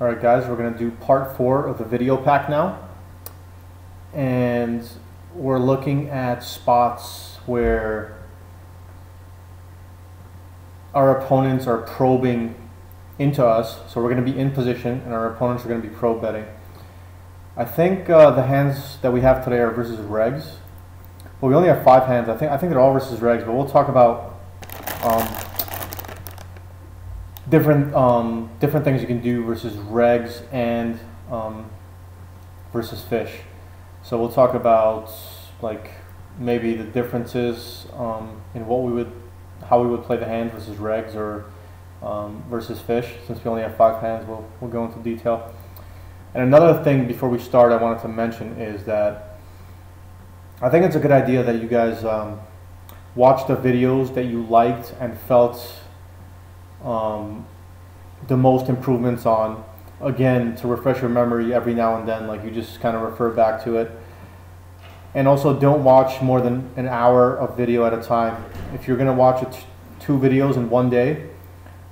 Alright guys, we're going to do part 4 of the video pack now, and we're looking at spots where our opponents are probing into us. So we're going to be in position and our opponents are going to be probe betting. I think the hands that we have today are versus regs. Well, we only have 5 hands. I think they're all versus regs, but we'll talk about different things you can do versus regs and versus fish. So we'll talk about like maybe the differences in how we would play the hands versus regs or versus fish. Since we only have 5 hands, we'll go into detail. And another thing before we start I wanted to mention is that I think it's a good idea that you guys watch the videos that you liked and felt the most improvements on, again, to refresh your memory every now and then. Like, you just kind of refer back to it. And also, don't watch more than an hour of video at a time. If you're going to watch 2 videos in one day,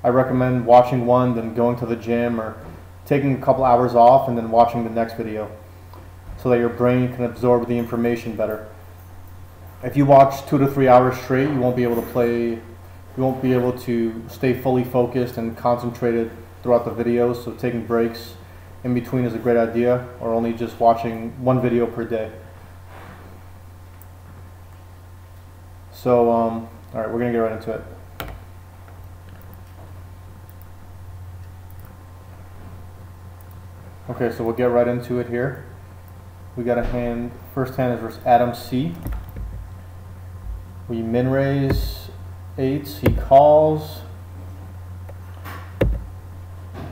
I recommend watching one, then going to the gym, or taking a couple hours off and then watching the next video, so that your brain can absorb the information better. If you watch 2 to 3 hours straight, you won't be able to play, you won't be able to stay fully focused and concentrated throughout the videos. So taking breaks in between is a great idea, or only just watching 1 video per day. So, all right, we're gonna get right into it. Okay, so we'll get right into it here. We got a hand, first hand is versus Adam C. We min raise 8s, he calls,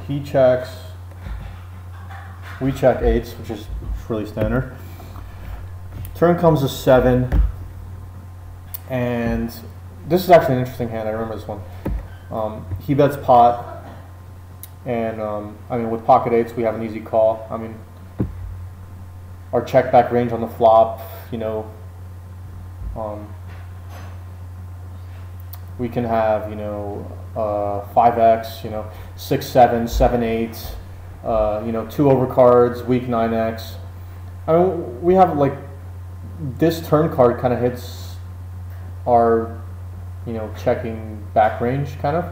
he checks, we check 8s, which is really standard. Turn comes a 7, and this is actually an interesting hand. I remember this one. He bets pot. And I mean, with pocket 8s, we have an easy call. I mean, our check back range on the flop, you know, we can have, you know, 5x, you know, 6-7, 7-8, you know, 2 overcards, weak 9x. I mean, we have like this turn card kind of hits our, you know, checking back range kind of.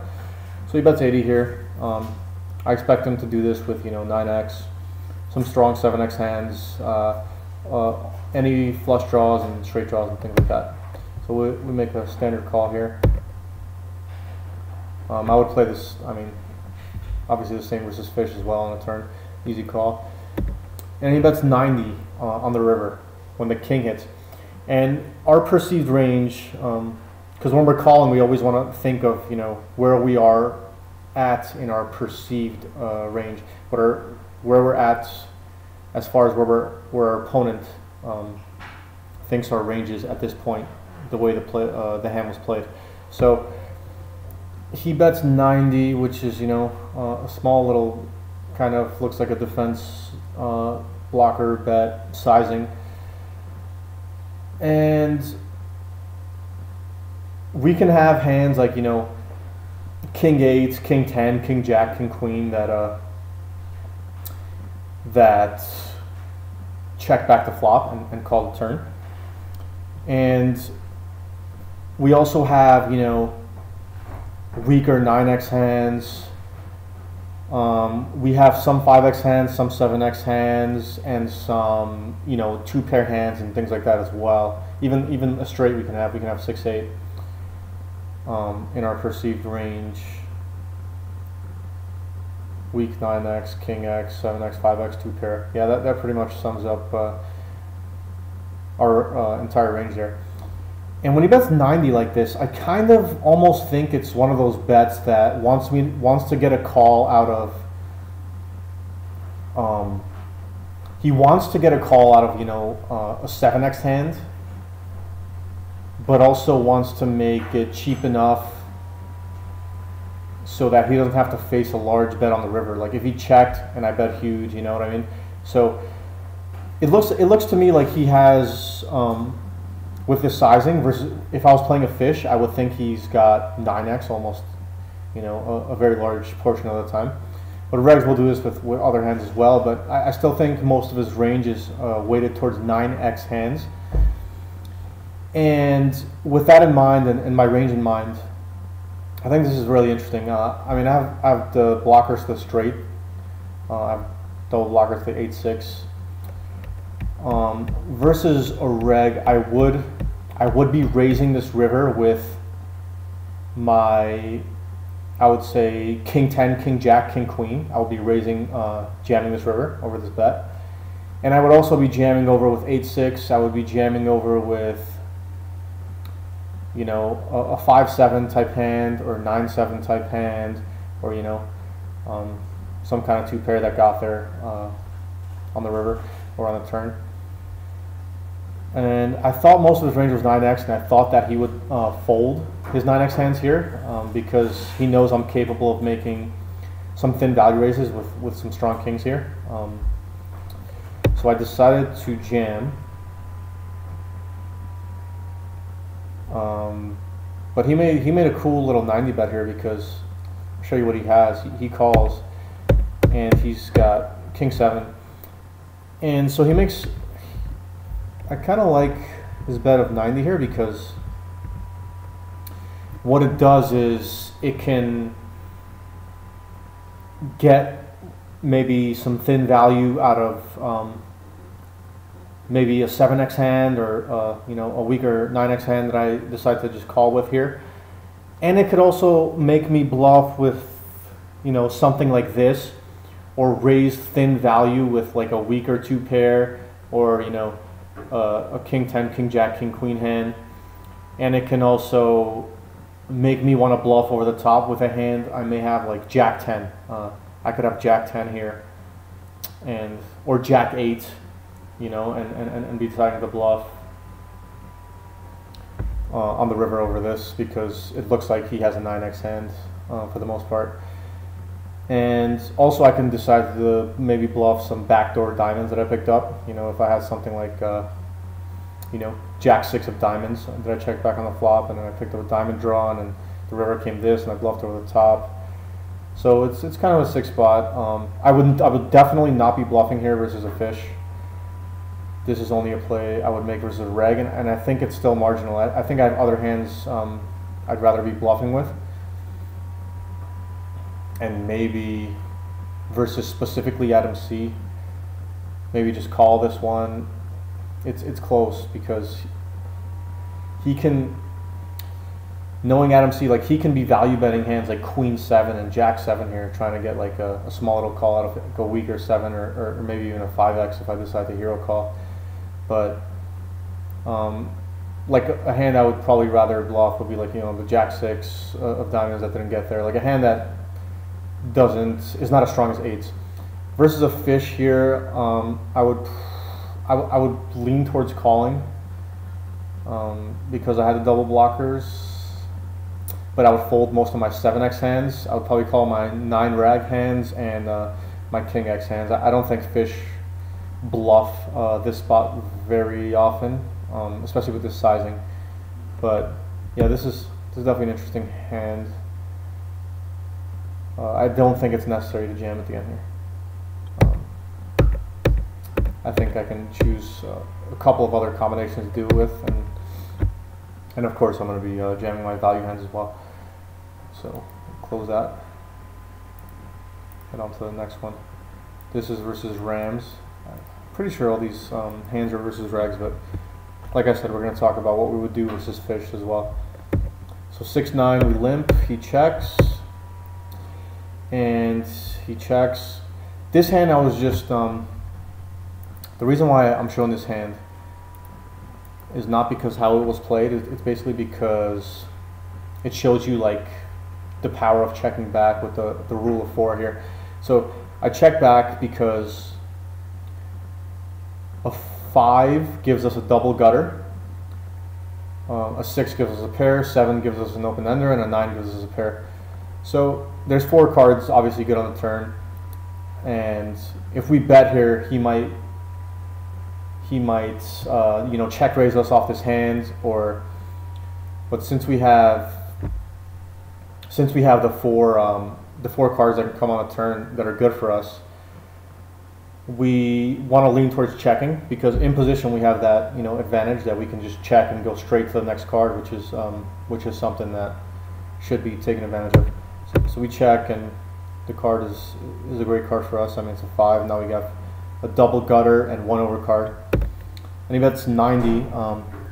So he bets 80 here. I expect him to do this with, you know, 9x, some strong 7x hands, any flush draws and straight draws and things like that. So we make a standard call here. I would play this, I mean, obviously the same versus fish as well on the turn, easy call. And he bets 90 on the river when the king hits. And our perceived range, because when we're calling, we always want to think of, you know, where we are at in our perceived range, where we're at as far as where our opponent thinks our range is at this point, the way the hand was played. So he bets 90, which is, you know, a small little kind of looks like a defense blocker bet sizing, and we can have hands like, you know, King 8, King 10, King Jack, King Queen that check back the flop and call the turn. And we also have, you know, weaker 9x hands. We have some 5x hands, some 7x hands, and some, you know, 2-pair hands and things like that as well. Even a straight we can have 6-8. In our perceived range, weak 9x, king x, 7x, 5x, 2-pair. Yeah, that pretty much sums up our entire range there. And when he bets 90 like this, I kind of almost think it's one of those bets that wants to get a call out of. He wants to get a call out of, you know, a 7x hand, but also wants to make it cheap enough so that he doesn't have to face a large bet on the river. Like if he checked and I bet huge, you know what I mean? So it looks to me like he has, with this sizing, versus if I was playing a fish, I would think he's got 9x almost, you know, a very large portion of the time. But regs will do this with other hands as well, but I still think most of his range is weighted towards 9x hands. And with that in mind, and my range in mind, I think this is really interesting. I mean, I have the blockers to the straight. I have double blockers to the 8-6. Versus a reg, I would be raising this river with my, I would say, King 10, King Jack, King Queen. I would be raising, jamming this river over this bet. And I would also be jamming over with 8-6. I would be jamming over with, you know, a 5-7 type hand, or 9-7 type hand, or, you know, some kind of two pair that got there on the river or on the turn. And I thought most of his range was 9x, and I thought that he would fold his 9x hands here because he knows I'm capable of making some thin value raises with some strong kings here. So I decided to jam. But he made a cool little 90 bet here, because I'll show you what he has. He calls, and he's got King 7, and so he makes. I kind of like his bet of 90 here, because what it does is it can get maybe some thin value out of maybe a 7x hand, or you know, a weaker 9x hand that I decide to just call with here. And it could also make me bluff with, you know, something like this, or raise thin value with like a weaker two pair, or, you know, a King 10, King Jack, King Queen hand. And it can also make me want to bluff over the top with a hand I may have, like Jack 10. I could have Jack 10 here, and or Jack 8. You know, and be deciding to bluff on the river over this, because it looks like he has a 9x hand for the most part. And also I can decide to maybe bluff some backdoor diamonds that I picked up. You know, if I had something like, you know, Jack 6 of diamonds that I checked back on the flop, and then I picked up a diamond draw, and then the river came this, and I bluffed over the top. So it's kind of a sick spot. I would definitely not be bluffing here versus a fish. This is only a play I would make versus a reg, and I think it's still marginal. I think I have other hands I'd rather be bluffing with. And maybe versus specifically Adam C, maybe just call this one. It's close, because he can, knowing Adam C, like, he can be value betting hands like Queen 7 and Jack 7 here, trying to get like a small little call out of like a weaker 7, or maybe even a 5x if I decide to hero call. But like a hand I would probably rather bluff would be like, you know, the Jack 6 of diamonds that didn't get there, like a hand that is not as strong as 8s. Versus a fish here, I would lean towards calling because I had the double blockers, but I would fold most of my 7x hands. I would probably call my 9 rag hands and my King X hands. I don't think fish bluff this spot very often, especially with this sizing. But yeah, this is definitely an interesting hand. I don't think it's necessary to jam at the end here. I think I can choose a couple of other combinations to do it with, and of course I'm going to be jamming my value hands as well. So close that. Head on to the next one. This is versus Rams. Pretty sure all these hands are versus rags, but like I said, we're going to talk about what we would do versus fish as well. So 6-9, we limp, he checks, and he checks. This hand I was just, the reason why I'm showing this hand is not because how it was played, it's basically because it shows you like the power of checking back with the rule of 4 here. So I check back because a 5 gives us a double gutter, a 6 gives us a pair, 7 gives us an open ender, and a 9 gives us a pair. So there's 4 cards obviously good on the turn, and if we bet here, he might you know, check raise us off this hand, but since we have the the 4 cards that can come on a turn that are good for us, we want to lean towards checking, because in position we have that, you know, advantage that we can just check and go straight to the next card, which is something that should be taken advantage of. So we check, and the card is a great card for us. I mean, it's a 5. Now we got a double gutter and 1 over card, and he bets 90.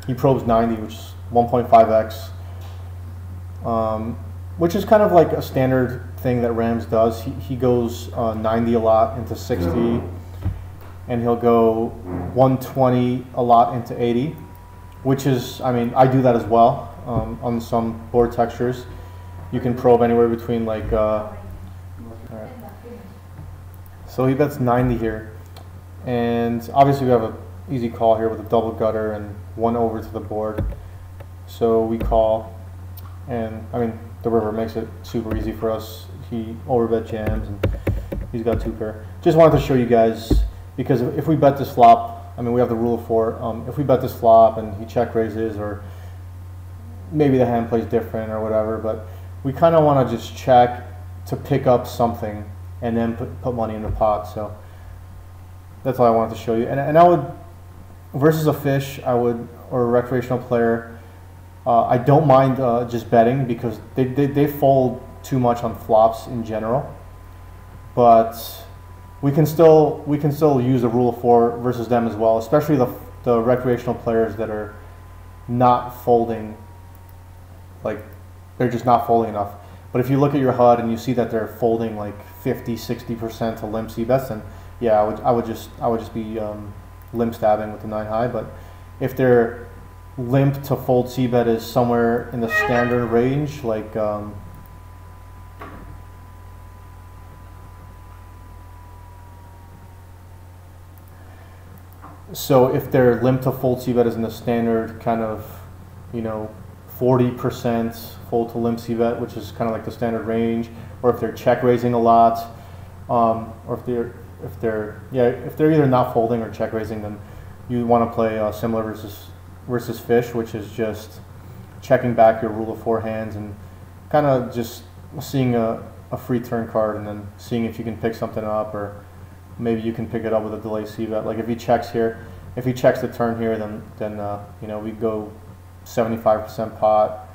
He probes 90, which is 1.5x, which is kind of like a standard thing that Rams does. He goes 90 a lot into 60. And he'll go 120 a lot into 80, which is, I mean, I do that as well on some board textures. You can probe anywhere between like, all right. So he bets 90 here. And obviously we have an easy call here with a double gutter and 1 over to the board. So we call, and I mean, the river makes it super easy for us. He overbet jams, and he's got 2 pair. Just wanted to show you guys, because if we bet this flop, I mean, we have the rule of 4. If we bet this flop and he check raises, or maybe the hand plays different or whatever, but we kind of want to just check to pick up something and then put money in the pot. So that's all I wanted to show you. And I would, versus a fish, I would, or a recreational player, I don't mind just betting, because they fold too much on flops in general, but we can still use the rule of 4 versus them as well, especially the recreational players that are not folding, like they're just not folding enough. But if you look at your HUD and you see that they're folding like 50-60% to limp c-bets, then yeah, I would just be limp stabbing with the 9 high. But if their limp to fold c-bet is somewhere in the standard range, like so if their limp to fold c-bet is in the standard kind of, you know, 40% fold to limp c-bet, which is kind of like the standard range, or if they're check raising a lot, or if they're either not folding or check raising, then you want to play similar versus fish, which is just checking back your rule of 4 hands and kind of just seeing a free turn card, and then seeing if you can pick something up, or maybe you can pick it up with a delay c-bet. Like if he checks here, if he checks the turn here, then you know, we go 75% pot,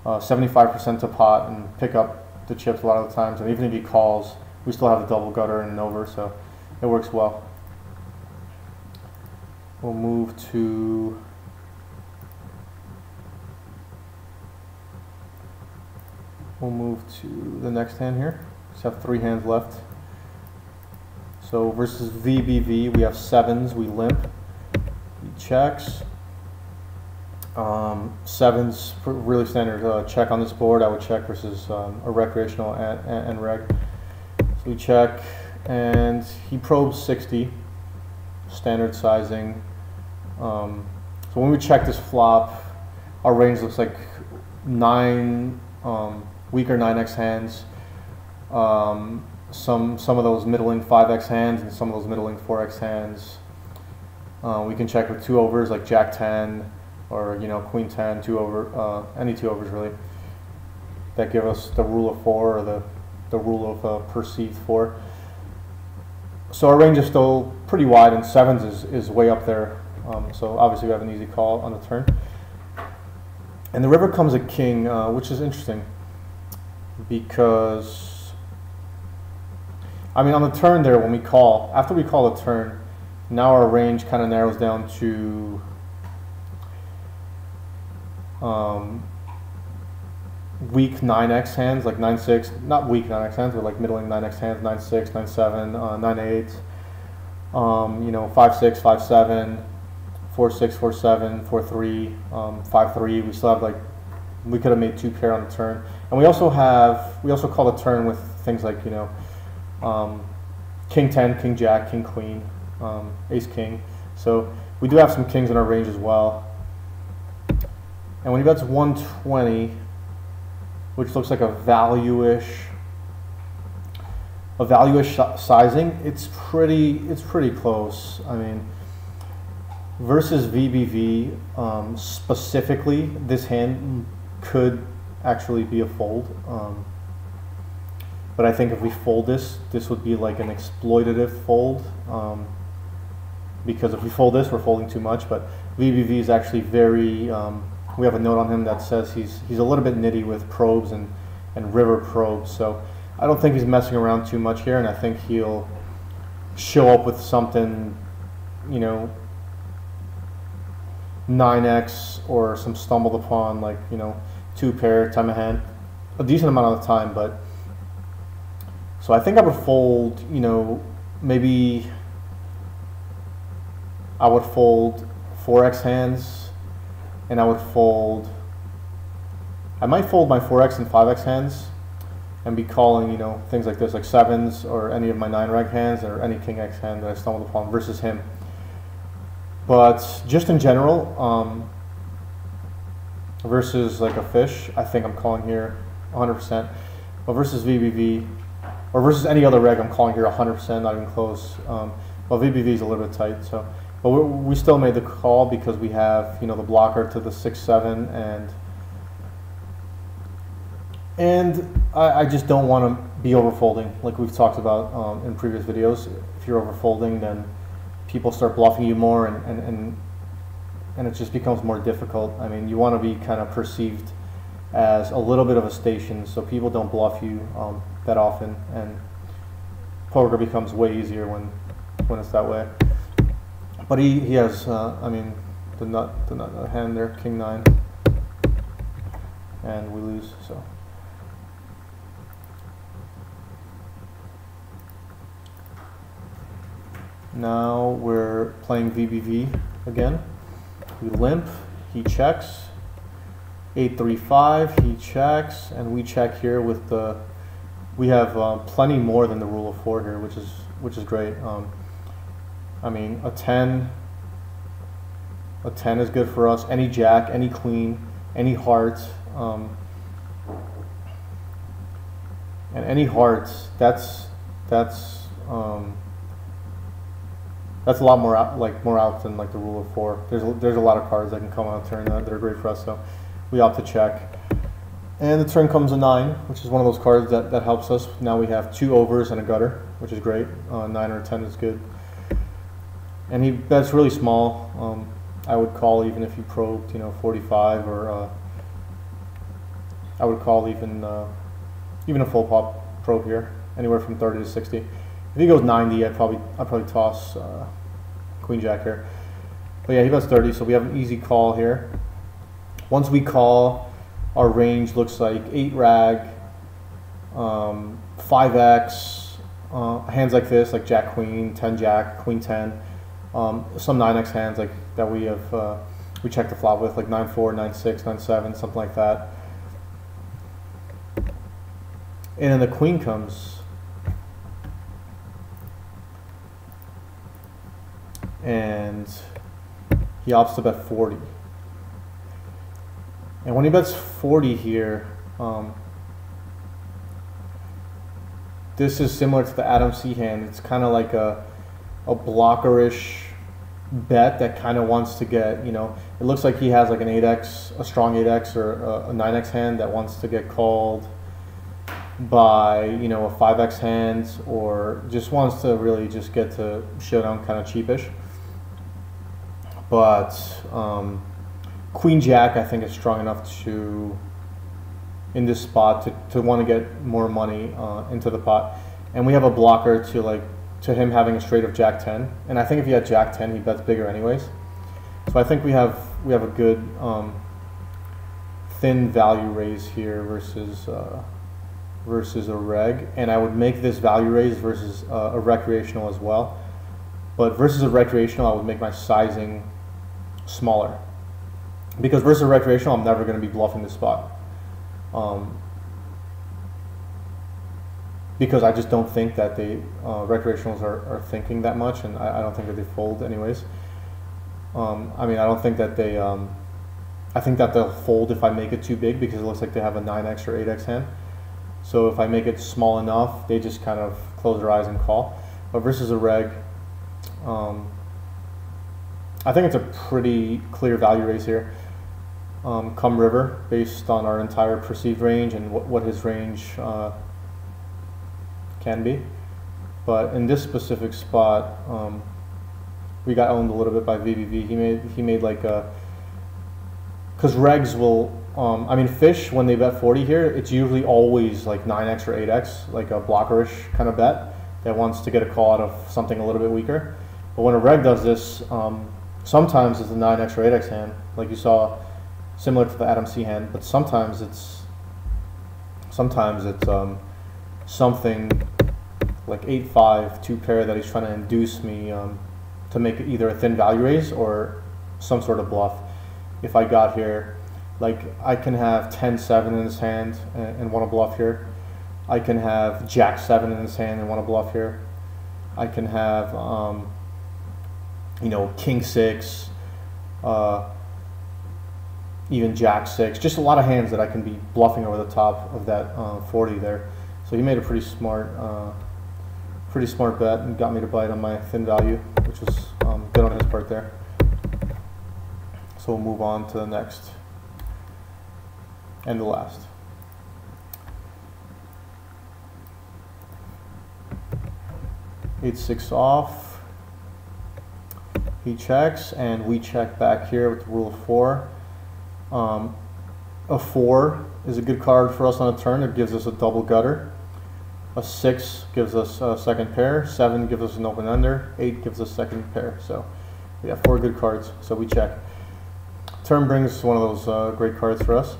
75% to pot, and pick up the chips a lot of the times. And even if he calls, we still have the double gutter and an over, so it works well. We'll move to the next hand here. Just have 3 hands left. So versus VBV, we have 7s, we limp. He checks. 7s, really standard check on this board. I would check versus a recreational and reg. So we check, and he probes 60, standard sizing. So when we check this flop, our range looks like 9 weaker 9x hands. Some of those middling 5x hands, and some of those middling 4x hands. We can check with 2 overs like Jack 10, or you know, Queen 10, 2 over, any 2 overs really, that give us the rule of 4, or the rule of perceived 4. So our range is still pretty wide, and 7s is way up there. So obviously we have an easy call on the turn. And the river comes a king, which is interesting, because I mean, on the turn there, when we call, after we call the turn, now our range kind of narrows down to weak 9x hands, like 9-6, not weak 9x hands, but like middling 9x hands, 9-6, 9-7, 9-8, you know, 5-6, 5-7, 4-6, 4-7, 4-3, 5-3. We still have, like, we could have made 2 pair on the turn. And we also call the turn with things like, you know, King 10, King Jack, King Queen, Ace King. So we do have some kings in our range as well. And when he bets 120, which looks like a value-ish sizing, it's pretty close. I mean, versus VBV specifically, this hand could actually be a fold. But I think if we fold this, this would be like an exploitative fold. Because if we fold this, we're folding too much. But VBV is actually very, we have a note on him that says he's a little bit nitty with probes and river probes. So I don't think he's messing around too much here, and I think he'll show up with something, you know, 9x or some stumbled upon, like, you know, 2 pair time of hand, a decent amount of the time. But so I think I would fold, you know, maybe I would fold 4x hands, and I would fold, I might fold my 4x and 5x hands and be calling, you know, things like this, like 7s or any of my 9 reg hands or any king x hand that I stumbled upon versus him. But just in general, versus like a fish, I think I'm calling here 100%. But versus VBV, or versus any other reg, I'm calling here 100%, not even close. But VBV is a little bit tight, so. But we still made the call because we have, you know, the blocker to the 6-7, and I just don't want to be overfolding, like we've talked about in previous videos. If you're overfolding, then people start bluffing you more, and it just becomes more difficult. I mean, you want to be kind of perceived as a little bit of a station, so people don't bluff you that often, and poker becomes way easier when it's that way. But he has, I mean, the nut hand there, king 9, and we lose. So now we're playing VBV again. We limp, he checks, 8-3-5, he checks, and we check here with the. We have plenty more than the rule of 4 here, which is great. I mean, a 10 is good for us. Any jack, any queen, any heart, and any hearts. That's a lot more out, more out than like the rule of 4. There's a lot of cards that can come on a turn that are great for us. So we opt to check, and the turn comes a 9, which is one of those cards that helps us. Now we have 2 overs and a gutter, which is great. 9 or 10 is good. And he bets really small. I would call even if he probed, you know, 45, or I would call even a full pop probe here, anywhere from 30 to 60. If he goes 90, I'd probably toss queen jack here. But yeah, he bets 30, so we have an easy call here. Once we call, our range looks like 8 rag, 5x, hands like this, like jack queen, 10 jack, queen 10. Some 9x hands like that we have, we check the flop with, like 9-4, 9-6, 9-7, something like that. And then the queen comes, and he opts to bet 40. And when he bets 40 here, this is similar to the Adam C hand. It's kind of like a blockerish bet that kind of wants to get, you know, it looks like he has like an 8x, a strong 8x or a 9x hand that wants to get called by, you know, a 5x hand, or just wants to really just get to showdown kind of cheapish. But queen jack I think is strong enough to, in this spot, to want to get more money into the pot. And we have a blocker to him having a straight of jack 10, and I think if he had jack 10 he bets bigger anyways. So I think we have a good thin value raise here versus a reg, and I would make this value raise versus a recreational as well. But versus a recreational, I would make my sizing smaller, because versus a recreational I'm never going to be bluffing this spot. Because I just don't think that they recreationals are thinking that much, and I don't think that they fold anyways. I mean, I don't think that they. I think that they'll fold if I make it too big, because it looks like they have a 9x or 8x hand. So if I make it small enough, they just kind of close their eyes and call. But versus a reg, I think it's a pretty clear value raise here. Come river, based on our entire perceived range and what his range can be. But in this specific spot, we got owned a little bit by VBV. He made like a, because regs will, I mean fish when they bet 40 here, it's usually always like 9x or 8x, like a blockerish kind of bet that wants to get a call out of something a little bit weaker. But when a reg does this, sometimes it's a 9x or 8x hand, like you saw, similar to the Adam C hand. But sometimes it's something like 8-5 2 pair that he's trying to induce me to make either a thin value raise or some sort of bluff. If I got here, like I can have 10-7 in his hand and want to bluff here. I can have Jack-7 in his hand and want to bluff here. I can have you know, King-6, even Jack-6, just a lot of hands that I can be bluffing over the top of that 40 there. So he made a pretty smart bet and got me to bite on my thin value, which was good on his part there. So we'll move on to the next and the last. Eight-6 off. He checks and we check back here with the rule of 4. A 4 is a good card for us on a turn. It gives us a double gutter. A 6 gives us a second pair. 7 gives us an open ender. 8 gives us second pair. So we have 4 good cards. So we check. Turn brings one of those great cards for us.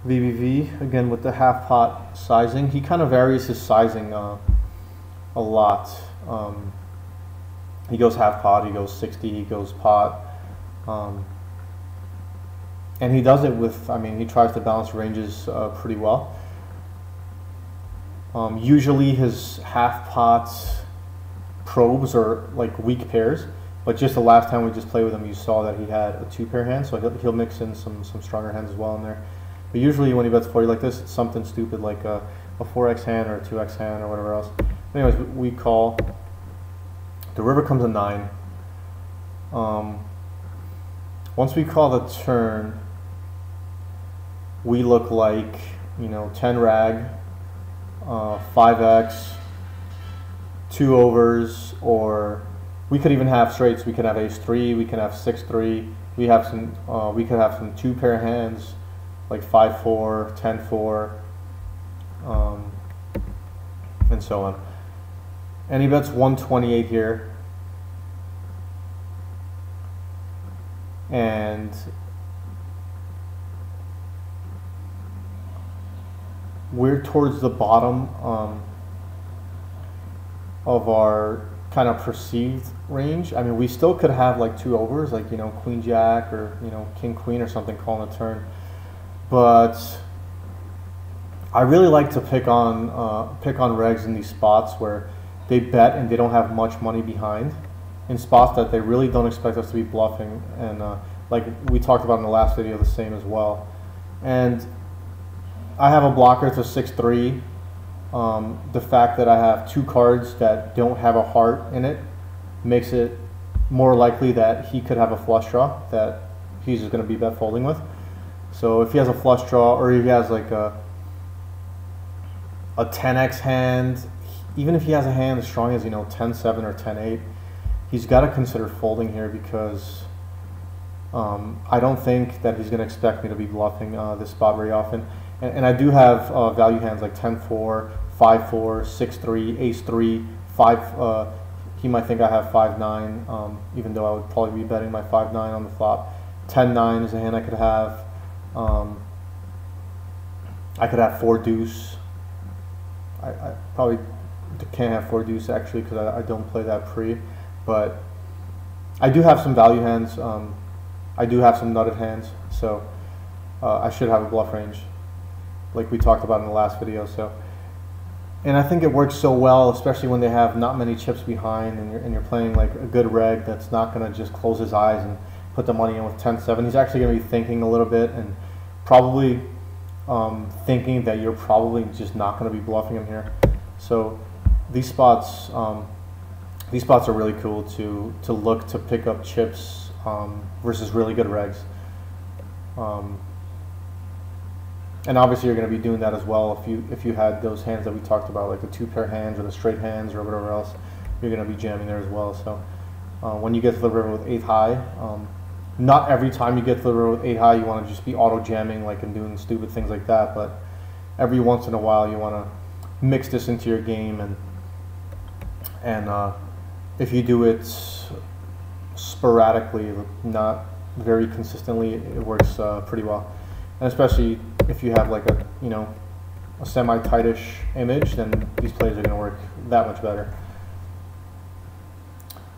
VBV again with the half pot sizing. He kind of varies his sizing a lot. He goes half pot. He goes 60. He goes pot. And he does it with, I mean, he tries to balance ranges pretty well. Usually his half pots probes are like weak pairs, but just the last time we just played with him, you saw that he had a 2-pair hand, so he'll mix in some stronger hands as well in there. But usually when he bets 40 like this, it's something stupid like a 4x hand or a 2x hand or whatever else. But anyways, we call. The river comes a 9. Once we call the turn, we look like, you know, 10 rag, 5x, 2 overs, or we could even have straights. We could have ace-3, we can have 6-3. We have some. We could have some 2-pair hands like 5-4, 10-4, and so on. And he bets 128 here, and we're towards the bottom of our kind of perceived range. I mean, we still could have like 2 overs, like, you know, queen jack or, you know, king queen or something calling a turn, but I really like to pick on regs in these spots where they bet and they don't have much money behind, in spots that they really don't expect us to be bluffing, and like we talked about in the last video, the same as well. And I have a blocker to 6-3. The fact that I have 2 cards that don't have a heart in it makes it more likely that he could have a flush draw that he's just going to be bet folding with. So if he has a flush draw, or he has like a 10x hand, even if he has a hand as strong as, you know, 10-7 or 10-8, he's got to consider folding here, because I don't think that he's going to expect me to be bluffing this spot very often. And I do have value hands like 10-4, 5-4, 6-3, ace-3, 5. He might think I have 5-9, even though I would probably be betting my 5-9 on the flop. 10-9 is a hand I could have. I could have 4-deuce. I probably can't have 4-deuce actually, because I don't play that pre. But I do have some value hands. I do have some nutted hands, so I should have a bluff range, like we talked about in the last video. So, and I think it works so well, especially when they have not many chips behind, and you're playing like a good reg that's not going to just close his eyes and put the money in with 10-7. He's actually going to be thinking a little bit, and probably thinking that you're probably just not going to be bluffing him here. So these spots are really cool to look to pick up chips versus really good regs. And obviously you're going to be doing that as well if you had those hands that we talked about, like the 2-pair hands or the straight hands or whatever else. You're going to be jamming there as well. So when you get to the river with 8 high, not every time you get to the river with 8 high you want to just be auto jamming like and doing stupid things like that, but every once in a while you want to mix this into your game, and if you do it sporadically, not very consistently, it works pretty well. And especially if you have like a a semi-tightish image, then these plays are going to work that much better.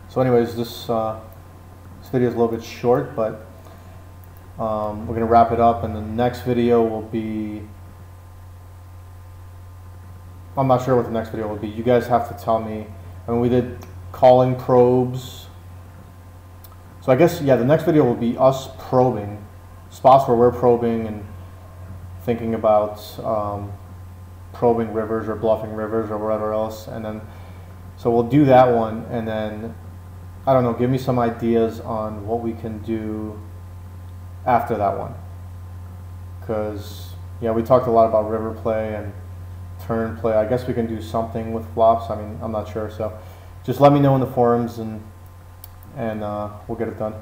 So anyways, this video is a little bit short, but we're going to wrap it up, and the next video will be, I'm not sure what the next video will be. You guys have to tell me. I mean, we did calling probes. So I guess, yeah, the next video will be us probing, spots where we're probing and thinking about probing rivers or bluffing rivers or whatever else. And then, so we'll do that one, and then, I don't know, give me some ideas on what we can do after that one. Because, yeah, we talked a lot about river play and turn play. I guess we can do something with flops. I mean, I'm not sure. So just let me know in the forums, and we'll get it done.